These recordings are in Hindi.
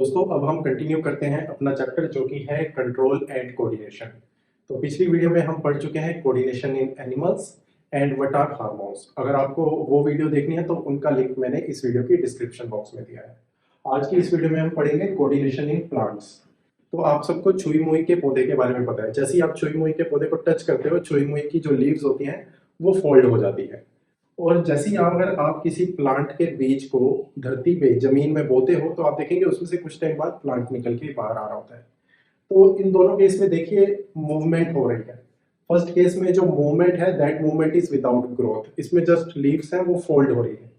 दोस्तों अब हम कंटिन्यू करते हैं अपना चैप्टर जो कि है कंट्रोल एंड कोऑर्डिनेशन। तो पिछली वीडियो में हम पढ़ चुके हैं coordination in animals and what are hormones. अगर आपको वो वीडियो देखनी है तो उनका लिंक मैंने इस वीडियो की डिस्क्रिप्शन बॉक्स में दिया है। आज की इस वीडियो में हम पढ़ेंगे कोऑर्डिनेशन इन प्लांट्स। तो आप सबको छुई मुई के पौधे के बारे में पता है। जैसे ही आप छुई मुई के पौधे को टच करते हो, छुई मुई की जो लीव्स होती हैं वो फोल्ड हो जाती है। और जैसे ही अगर आप किसी प्लांट के बीज को धरती पे जमीन में बोते हो तो आप देखेंगे उसमें से कुछ टाइम बाद प्लांट निकल के बाहर आ रहा होता है। तो इन दोनों केस में देखिए मूवमेंट हो रही है। फर्स्ट केस में जो मूवमेंट है that movement is without growth, इसमें जस्ट लीव्स हैं वो फोल्ड हो रही है।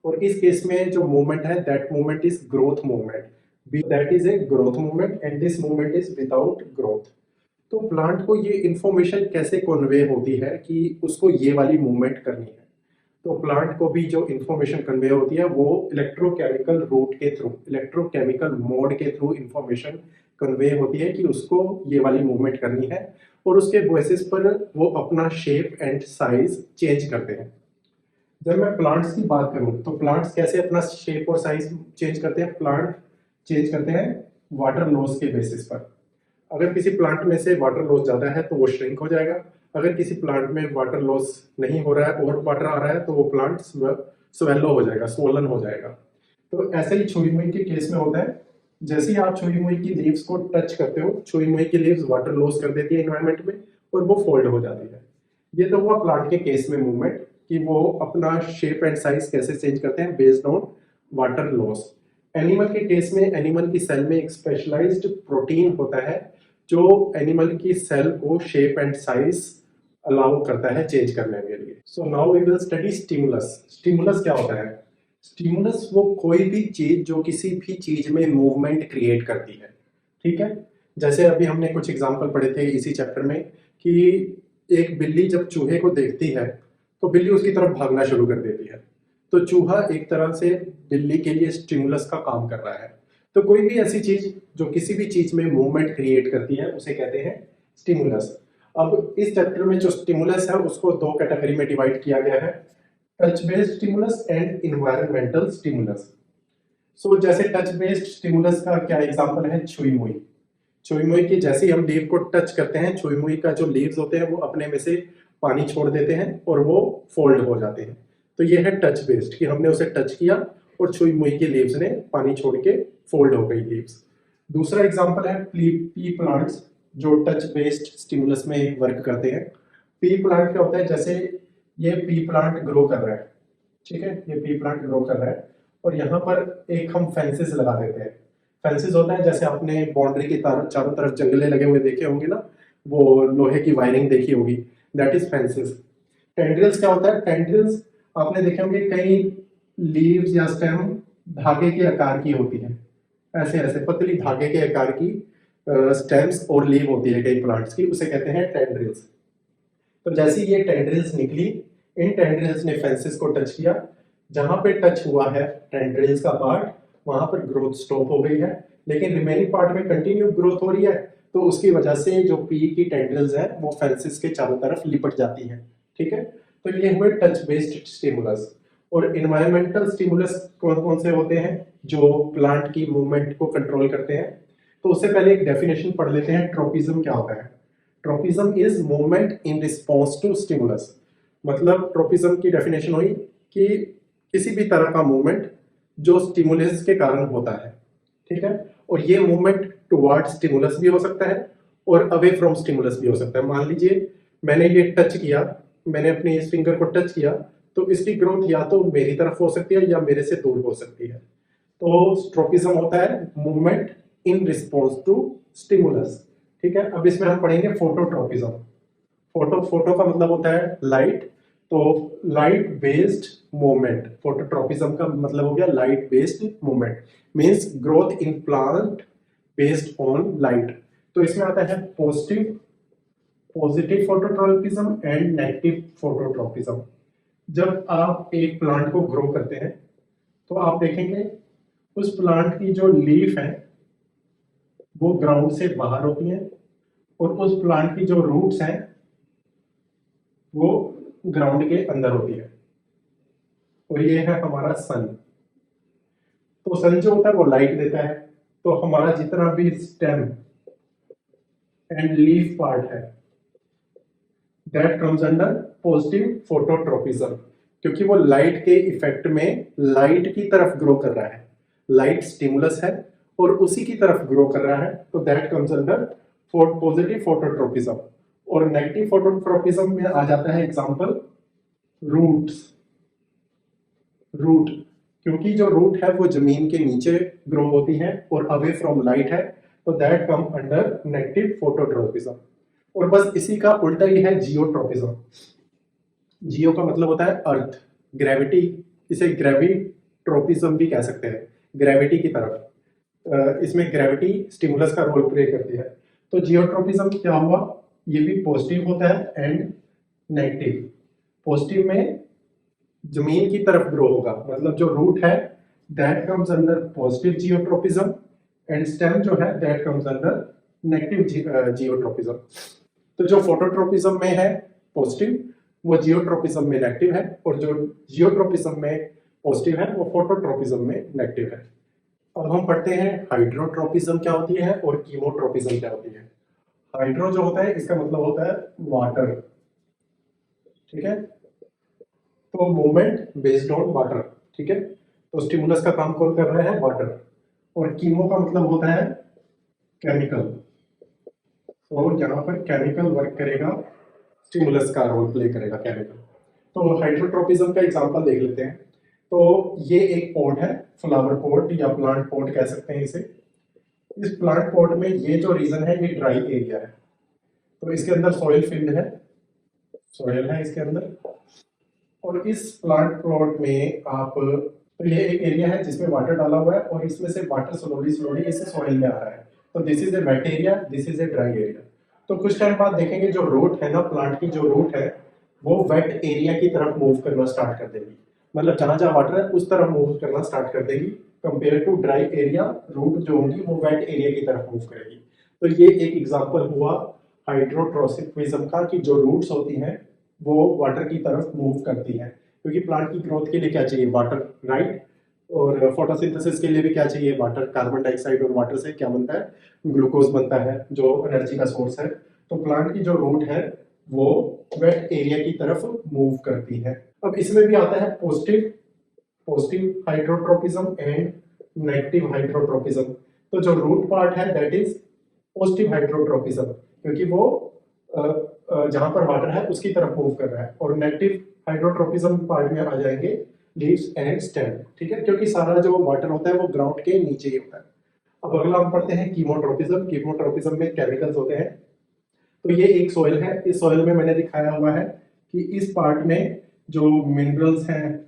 और इस केस में जो मूवमेंट है that movement is growth movement, that is a growth movement and this movement is without growth. तो प्लांट को ये इंफॉर्मेशन कैसे कन्वे होती है कि उसको ये वाली मूवमेंट करनी है। तो प्लांट को भी जो इंफॉर्मेशन कन्वे होती है वो इलेक्ट्रोकेमिकल रूट के थ्रू, इलेक्ट्रोकेमिकल मोड के थ्रू इंफॉर्मेशन कन्वे होती है कि उसको ये वाली मूवमेंट करनी है। और उसके बेसिस पर वो अपना शेप एंड साइज चेंज करते हैं। जब मैं प्लांट्स की बात करूं तो प्लांट्स कैसे अपना शेप और साइज चेंज करते हैं? प्लांट चेंज करते हैं वाटर लॉस के बेसिस पर। अगर किसी प्लांट में से वाटर लॉस ज़्यादा है तो वो श्रिंक हो जाएगा। अगर किसी प्लांट में वाटर लॉस नहीं हो रहा है और वाटर आ रहा है तो वो प्लांट स्वेलो हो जाएगा, स्वोलन हो जाएगा। तो ऐसे ही छुई मुई के केस में होता है। जैसे ही आप छुई मुई की लीव्स को टच करते हो, छुई मुई की लीव्स वाटर लॉस कर देती है एनवायरमेंट में और वो फोल्ड हो जाती है। ये तो हुआ प्लांट के केस में मूवमेंट कि वो अपना शेप एंड साइज कैसे चेंज करते हैं based on water loss. Animal के केस में एनिमल की सेल में एक स्पेशलाइज्ड प्रोटीन होता है जो एनिमल की सेल को शेप एंड साइज अलाउ करता है चेंज करने के लिए। So now we will study stimulus. Stimulus क्या होता है? स्टिमुलस वो कोई भी चीज जो किसी भी चीज में मूवमेंट क्रिएट करती है। ठीक है, जैसे अभी हमने कुछ एग्जांपल पढ़े थे इसी चैप्टर में कि एक बिल्ली जब चूहे को देखती है तो बिल्ली उसकी तरफ भागना शुरू कर देती है। तो चूहा एक तरह से बिल्ली के लिए स्टिमुलस का काम कर रहा है। तो कोई भी ऐसी चीज जो किसी भी चीज में मूवमेंट क्रिएट करती है उसे कहते हैं स्टिमुलस। अब इस चैप्टर में जो स्टिमुलस है उसको दो कैटेगरी में डिवाइड किया गया है, touch based stimulus and environmental stimulus. So जैसे टच बेस्ड स्टिमुलस का क्या एग्जांपल है? छुई मुई। छुई मुई की जैसे ही हम लीव को टच करते हैं, छुई मुई का जो लीव्स होते हैं वो अपने में से पानी छोड़ देते हैं और वो फोल्ड हो जाते हैं। तो ये है टच बेस्ड कि हमने उसे टच किया और छुई मुई की लीव्स ने पानी छोड़ के फोल्ड हो गई लीव्स। दूसरा एग्जांपल है पी प्लांट्स जो टच बेस्ड स्टिमुलस में वर्क करते हैं। पी प्लांट क्या होता है? जैसे ये पी प्लांट ग्रो कर रहा है, ठीक है, ये पी प्लांट ग्रो कर रहा है और यहाँ पर एक हम फेंसेस लगा देते हैं। फेंसेस होता है जैसे आपने बाउंड्री की चारों तरफ जंगले लगे हुए देखे होंगे ना, वो लोहे की वायरिंग देखी होगी, दैट इज फेंसेस। टेंड्रिल्स क्या होता है? टेंड्रिल्स आपने देखे होंगे कई लीव्स या स्टेम धागे के आकार की होती है, ऐसे ऐसे पतली धागे के आकार की स्टेम्स और लीव होती है कई प्लांट्स की, उसे कहते हैं टेंड्रिल्स। तो जैसे ये टेंड्रिल्स निकली, इन टेंड्रिल्स ने फेंसेस को टच किया, जहां पे टच हुआ है टेंड्रिल्स का पार्ट वहां पर ग्रोथ स्टॉप हो गई है, लेकिन रिमेनिंग पार्ट में कंटिन्यू ग्रोथ हो रही है। तो उसकी वजह से जो पी की टेंड्रिल्स है वो फेंसेस के चारों तरफ लिपट जाती है। ठीक है, तो ये हुए टच बेस्ड स्टिमुलस। और इन्वायरमेंटल स्टिमुलस कौन कौन से होते हैं जो प्लांट की मूवमेंट को कंट्रोल करते हैं? तो उससे पहले एक डेफिनेशन पढ़ लेते हैं, ट्रोपिज्म क्या होता है। Tropism is movement in response to stimulus. मतलब ट्रोपिज्म की डेफिनेशन हुई कि किसी भी तरह का मूवमेंट जो स्टिमुलस के कारण होता है। ठीक है, और ये मूवमेंट टुवर्ड स्टिमुलस भी हो सकता है और अवे फ्रॉम स्टिमुलस भी हो सकता है। मान लीजिए मैंने ये टच किया, मैंने अपनी इस फिंगर को टच किया, तो इसकी ग्रोथ या तो मेरी तरफ हो सकती है या मेरे से दूर हो सकती है। तो ट्रोपिज्म होता है movement in response to stimulus. ठीक है, अब इसमें हम पढ़ेंगे फोटोट्रोपिज्म। फोटो का मतलब होता है लाइट, तो लाइट बेस्ड मूवमेंट। फोटोट्रोपिज्म का मतलब हो गया light based movement, means growth in plant based on light. तो इसमें आता है positive phototropism and negative phototropism. जब आप एक प्लांट को ग्रो करते हैं तो आप देखेंगे उस प्लांट की जो लीफ है वो ग्राउंड से बाहर होती है और उस प्लांट की जो रूट्स हैं वो ग्राउंड के अंदर होती है। और ये है हमारा सन। तो सन जो होता है वो लाइट देता है, तो हमारा जितना भी स्टेम एंड लीफ पार्ट है that comes under positive phototropism, क्योंकि वो लाइट के इफेक्ट में लाइट की तरफ ग्रो कर रहा है, लाइट स्टिमुलस है और उसी की तरफ ग्रो कर रहा है, तो that comes under positive phototropism. और नेगेटिव फोटोट्रोपिज्म में आ जाता है एग्जांपल रूट्स, रूट, क्योंकि जो रूट है वो जमीन के नीचे ग्रो होती है और अवे फ्रॉम लाइट है, तो that come under negative phototropism. और बस इसी का उल्टा ही है जियोट्रोपिज्म। जियो का मतलब होता है अर्थ, ग्रेविटी, इसे ग्रेविट्रोपिज्म भी कह सकते हैं, ग्रेविटी की तरफ। इसमें ग्रेविटी स्टिमुलस का रोल प्ले करती है। तो जियोट्रोपिज्म क्या हुआ, ये भी पॉजिटिव होता है एंड नेगेटिव। पॉजिटिव में जमीन की तरफ ग्रो होगा, मतलब जो रूट है that comes under positive geotropism and stem जो है that comes under negative geotropism. तो जो फोटोट्रोपिज्म में है पॉजिटिव वो जियोट्रोपिज्म में नेगेटिव है, और जो जियोट्रोपिज्म में पॉजिटिव है वो फोटोट्रोपिज्म में नेगेटिव है। अब हम पढ़ते हैं हाइड्रोट्रोपिज्म क्या होती है और कीमोट्रोपिज्म क्या होती है। हाइड्रो जो होता है इसका मतलब होता है वाटर, ठीक है, तो मूवमेंट बेस्ड ऑन वाटर, ठीक है, तो स्टिमुलस का काम कौन कर रहा है, वाटर। और कीमो का मतलब होता है केमिकल, तो यहाँ पर केमिकल वर्क करेगा, स्टिमुलस का रोल प्ले करेगा केमिकल। तो हाइड्रोट्रोपिज्म का एग्जांपल देख लेते हैं। तो ये एक पॉट है, फ्लावर पॉट या प्लांट पॉट कह सकते हैं इसे। इस प्लांट पॉट में ये जो रीजन है ये ड्राई एरिया है, तो इसके अंदर सॉइल फील्ड है, सॉइल है इसके अंदर। और इस प्लांट पॉट में आप, तो ये एक एरिया है जिसमें वाटर डाला हुआ है और इसमें से वाटर स्लोली स्लोली इस सॉइल में आ रहा है, तो this is a wait area, this is a dry area. तो कुछ टाइम बाद देखेंगे जो रूट है ना, प्लांट की जो रूट है वो वेट एरिया की तरफ मूव करना स्टार्ट कर देगी, मतलब जहां जहां वाटर है उस तरफ मूव करना स्टार्ट कर देगी। Compare to dry area, root जो होगी वो वेट एरिया की तरफ मूव करेगी। तो ये एक एग्जांपल हुआ हाइड्रोट्रोपिज्म का, कि जो रूट्स होती हैं वो वाटर की तरफ मूव करती हैं, क्योंकि प्लांट की ग्रोथ के लिए क्या चाहिए, वाटर, राइट। और फोटोसिंथेसिस के लिए भी क्या चाहिए, वाटर। कार्बन डाइऑक्साइड और वाटर से क्या बनता है, ग्लूकोज बनता है जो एनर्जी का सोर्स है। तो प्लांट की जो रूट है वो वेट एरिया की तरफ मूव करती है। अब इसमें भी आता है positive positive hydrotropism and negative hydrotropism. तो जो रूट पार्ट है दैट इज पॉजिटिव हाइड्रोट्रोपिज्म, क्योंकि वो जहां पर वाटर है उसकी तरफ मूव कर रहा है। और नेगेटिव हाइड्रोट्रोपिज्म पार्ट में आ जाएंगे लीव्स एंड स्टेम, ठीक है, क्योंकि सारा जो वाटर होता है वो ग्राउंड के नीचे ही होता है। अब अगला हम पढ़ते हैं कीमोट्रोपिज्म। कीमोट्रोपिज्म में केमिकल्स होते हैं। तो ये एक सॉइल है, इस सॉइल में मैंने दिखाया हुआ है कि इस पार्ट में जो मिनरल्स हैं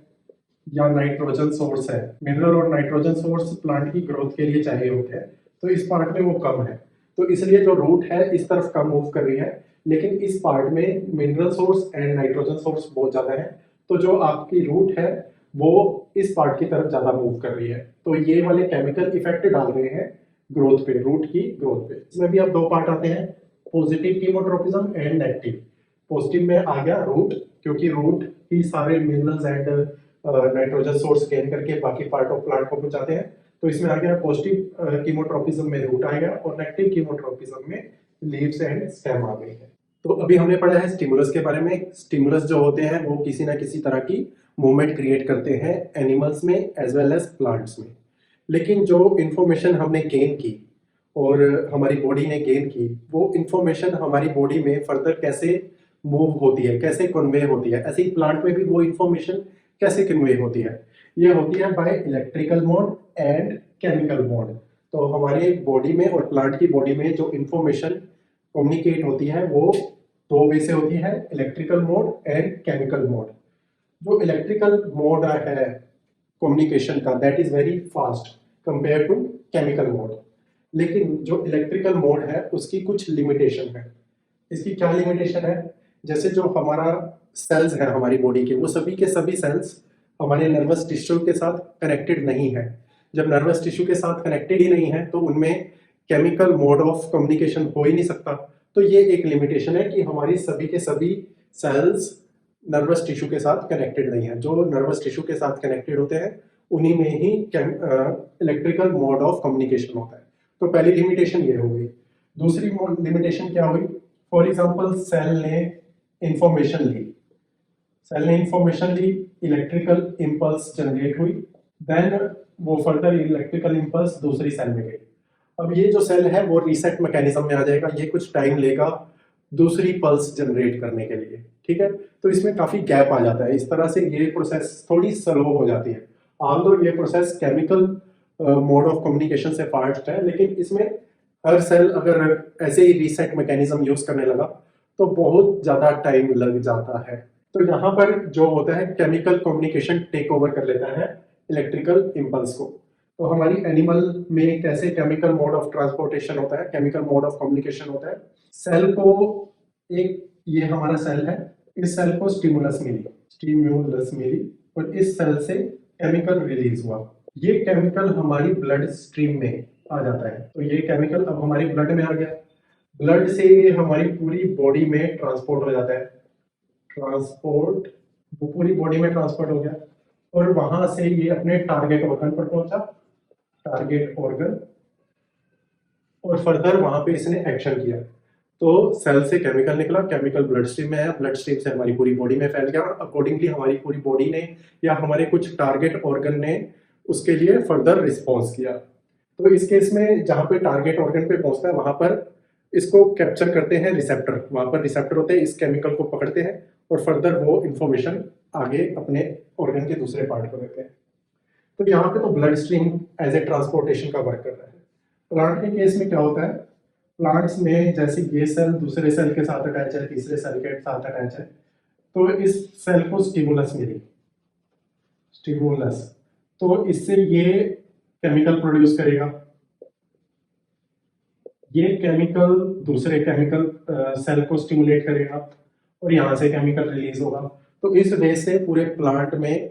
या नाइट्रोजन सोर्स है, मिनरल और नाइट्रोजन सोर्स प्लांट की ग्रोथ के लिए चाहिए होते हैं, तो इस पार्ट में वो कम है, तो इसलिए जो रूट है इस तरफ कम मूव कर रही है। लेकिन इस पार्ट में mineral source and nitrogen source बहुत ज्यादा है, तो जो आपकी रूट है वो इस पार्ट की तरफ ज्यादा मूव कर रही है। तो ये वाले केमिकल इफेक्ट डाल रहे हैं ग्रोथ पे, रूट की ग्रोथ पे। इसमें भी अब दो पार्ट आते हैं, positive chemotropism and negative. Positive में आ गया रूट, क्योंकि रूट ही सारे minerals and nitrogen source gain करके बाकी पार्ट ऑफ प्लांट को पहुंचाते हैं। तो इसमें आ गया पॉजिटिव कीमोट्रोपिज्म में रूट आएगा और नेगेटिव कीमोट्रोपिज्म में लीव्स एंड स्टेम आ गई है। तो अभी हमने पढ़ा है स्टिमुलस के बारे में। स्टिमुलस जो होते हैं वो किसी ना किसी तरह की मूवमेंट क्रिएट करते हैं एनिमल्स में एज वेल एज प्लांट्स में। लेकिन जो इंफॉर्मेशन हमने गेन की और हमारी बॉडी ने गेन की, वो इंफॉर्मेशन हमारी बॉडी में फर्दर कैसे मूव होती है, कैसे कन्वे होती है, ऐसे ही प्लांट में भी वो इंफॉर्मेशन कैसे कन्वे होती है, ये होती है by electrical mode and chemical mode. तो हमारे बॉडी में और प्लांट की बॉडी में जो इंफॉर्मेशन कम्युनिकेट होती है वो दो वे से होती है, electrical mode and chemical mode. जो इलेक्ट्रिकल मोड है कम्युनिकेशन का that is very fast compare to chemical mode. लेकिन जो इलेक्ट्रिकल मोड है उसकी कुछ लिमिटेशन है। इसकी क्या लिमिटेशन है, जैसे जो हमारा सेल्स है हमारी बॉडी के, वो सभी के सभी सेल्स हमारे नर्वस टिश्यू के साथ कनेक्टेड नहीं है। जब नर्वस टिश्यू के साथ कनेक्टेड ही नहीं है तो उनमें केमिकल मोड ऑफ कम्युनिकेशन हो ही नहीं सकता। तो ये एक लिमिटेशन है कि हमारी सभी के सभी सेल्स नर्वस टिश्यू के साथ कनेक्टेड नहीं है। जो नर्वस टिश्यू के साथ कनेक्टेड होते हैं उन्हीं में ही इलेक्ट्रिकल मोड ऑफ कम्युनिकेशन होता है। तो पहली लिमिटेशन ये हो गई। दूसरी लिमिटेशन क्या हुई? फॉर एग्जांपल सेल ने इंफॉर्मेशन ली, इलेक्ट्रिकल इंपल्स जनरेट हुई, देन वो फर्दर इलेक्ट्रिकल इंपल्स दूसरी सेल में गई। अब ये जो सेल है वो रीसेट मैकेनिज्म में आ जाएगा, ये कुछ टाइम लेगा दूसरी पल्स जनरेट करने के लिए, ठीक है। तो इसमें काफी गैप आ जाता है, इस तरह से ये प्रोसेस थोड़ी स्लो हो जाती है। ऑल्दो ये process chemical mode of communication से फास्ट है, लेकिन इसमें हर सेल अगर ऐसे ही रीसेट मैकेनिज्म यूज करने लगा तो बहुत ज्यादा टाइम लग जाता है। तो यहाँ पर जो होता है केमिकल कम्युनिकेशन टेक ओवर कर लेता है इलेक्ट्रिकल इंपल्स को। तो हमारी एनिमल में कैसे केमिकल मोड ऑफ ट्रांसपोर्टेशन होता है, केमिकल मोड ऑफ कम्युनिकेशन होता है। सेल को एक, ये हमारा सेल है, इस सेल को स्टिमुलस मिली और इस सेल से केमिकल रिलीज हुआ। ये केमिकल हमारी ब्लड स्ट्रीम में आ जाता है। तो ये केमिकल अब हमारी ब्लड में आ गया, ब्लड से ये हमारी पूरी बॉडी में ट्रांसपोर्ट हो जाता है, वो पूरी बॉडी में ट्रांसपोर्ट हो गया और वहां से ये अपने टारगेट ऑर्गन पर पहुंचा, और फर्दर वहां पे इसने एक्शन किया। तो सेल से केमिकल निकला, केमिकल ब्लड स्ट्रीम में आया, ब्लड स्ट्रीम से हमारी पूरी बॉडी में फैल गया और अकॉर्डिंगली हमारी पूरी बॉडी ने या हमारे कुछ टारगेट ऑर्गन ने उसके लिए फर्दर रिस्पॉन्स किया। तो इस केस में जहां पे टारगेट ऑर्गन पे पहुंचता है वहां पर इसको कैप्चर करते हैं रिसेप्टर, वहां पर रिसेप्टर होते हैं, इस केमिकल को पकड़ते हैं और फर्दर वो इंफॉर्मेशन आगे अपने ऑर्गन के दूसरे पार्ट को देते हैं। तो यहाँ पे तो blood stream as a transportation का वर्क कर रहा है। प्लांट के केस में क्या होता है, प्लांट्स में जैसे ये सेल दूसरे सेल के साथ अटैच है, तीसरे सेल के साथ अटैच है, तो इस सेल को स्टिमुलस मिली, तो इससे ये केमिकल प्रोड्यूस करेगा, ये केमिकल दूसरे केमिकल सेल को स्टिमुलेट करेगा और यहाँ से केमिकल रिलीज होगा। तो इस वजह से पूरे प्लांट में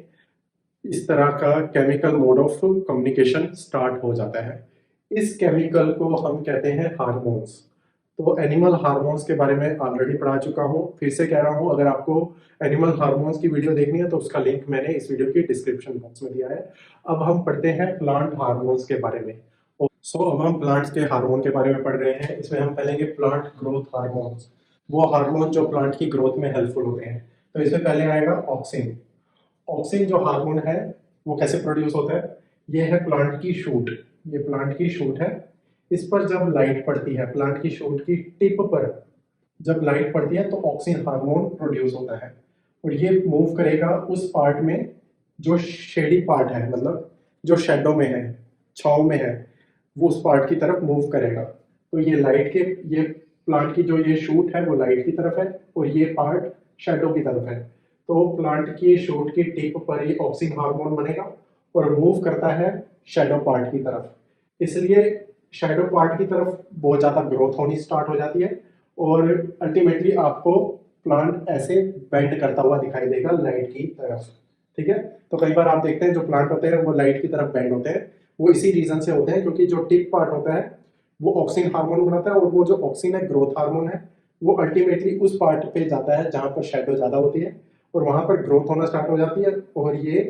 इस तरह का chemical mode of communication start हो जाता है। इस केमिकल को हम कहते हैं हार्मोन्स। तो एनिमल हार्मोन्स के बारे में ऑलरेडी पढ़ा चुका हूँ, फिर से कह रहा हूँ, अगर आपको एनिमल हार्मोन्स की वीडियो देखनी है तो उसका लिंक मैंने इस वीडियो की डिस्क्रिप्शन बॉक्स में दिया है। अब हम पढ़ते हैं प्लांट हार्मोन्स के बारे में। अब हम प्लांट्स के हार्मोन के बारे में पढ़ रहे हैं। इसमें हम पढ़ेंगे प्लांट ग्रोथ हार्मोन्स, वो हार्मोन जो प्लांट की ग्रोथ में हेल्पफुल होते हैं। तो इसमें पहले आएगा ऑक्सिन। ऑक्सिन जो हार्मोन है वो कैसे प्रोड्यूस होता है, ये है प्लांट की शूट, ये प्लांट की शूट है। इस पर जब लाइट पड़ती है, प्लांट की शूट की टिप पर जब लाइट पड़ती है तो ऑक्सिन हार्मोन प्रोड्यूस होता है और ये मूव करेगा उस पार्ट में जो शेडी पार्ट है, मतलब जो शेडो में है, छांव में है, वो उस पार्ट की तरफ मूव करेगा। तो ये लाइट के, ये प्लांट की जो ये शूट है वो लाइट की तरफ है और ये पार्ट शेडो की तरफ है। तो प्लांट की शूट की टिप पर ये ऑक्सिन हार्मोन बनेगा और मूव करता है शेडो पार्ट की तरफ। इसलिए शेडो पार्ट की तरफ बहुत ज़्यादा ग्रोथ होनी स्टार्ट हो जाती है और अल्टीमेटली आपको प्लांट ऐसे बेंड करता हुआ दिखाई देगा लाइट की तरफ, ठीक है। तो कई बार आप देखते हैं जो प्लांट होते हैं वो लाइट की तरफ बेंड होते हैं, वो इसी रीजन से होते हैं क्योंकि जो टिप पार्ट होता है वो ऑक्सिन हार्मोन बनाता है और वो जो ऑक्सिन है ग्रोथ हार्मोन है, वो अल्टीमेटली उस पार्ट पे जाता है जहाँ पर शेडो ज़्यादा होती है और वहाँ पर ग्रोथ होना स्टार्ट हो जाती है और ये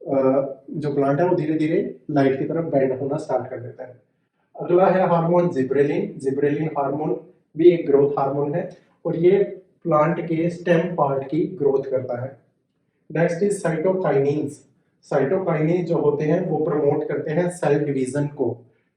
जो प्लांट है वो धीरे धीरे लाइट की तरफ बेंड होना स्टार्ट कर देता है। अगला है हार्मोन जिब्रेलिन। जिब्रेलिन हार्मोन भी एक ग्रोथ हार्मोन है और ये प्लांट के स्टेम पार्ट की ग्रोथ करता है। Next is cytokinins. साइटोकाइनिन जो होते हैं वो प्रमोट करते हैं सेल डिवीजन को,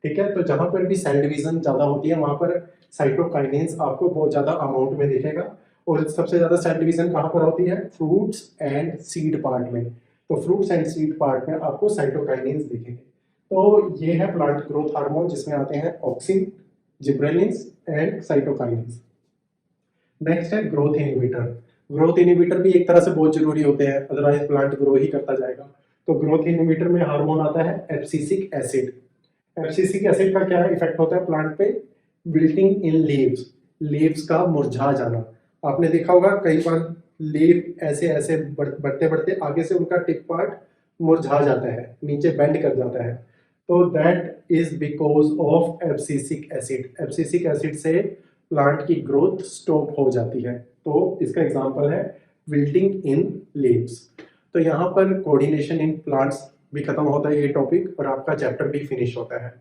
ठीक है। तो जहां पर भी सेल डिवीजन ज्यादा होती है वहां पर साइटोकाइनिन्स आपको बहुत ज्यादा अमाउंट में दिखेगा। और सबसे ज्यादा सेल डिवीजन कहां पर होती है, फ्रूट्स एंड सीड पार्ट में। तो फ्रूट्स एंड सीड पार्ट में आपको साइटोकाइनिन्स दिखेंगे। तो ये है प्लांट ग्रोथ हार्मोन जिसमें आते हैं auxin, gibberellins and cytokinins. Next है ग्रोथ इनहिबिटर। ग्रोथ इनहिबिटर भी एक तरह से बहुत जरूरी होते हैं, अदरवाइज प्लांट ग्रो ही करता जाएगा। तो ग्रोथ इनहिबिटर में हार्मोन आता है एब्सिसिक एसिड। एब्सिसिक एसिड का क्या इफेक्ट होता है प्लांट पे, विल्टिंग इन लीव्स, लीव्स का मुरझा जाना। आपने देखा होगा कई बार लीव ऐसे ऐसे बढ़ते बढ़ते आगे से उनका टिप पार्ट मुरझा जाता है, नीचे बेंड कर जाता है। तो that is because of abscisic acid. Abscisic acid से प्लांट की ग्रोथ स्टॉप हो जाती है। तो इसका एग्जांपल है विल्टिंग इन लीव्स। तो यहाँ पर कोऑर्डिनेशन इन प्लांट्स भी खत्म होता है ये टॉपिक और आपका चैप्टर भी फिनिश होता है।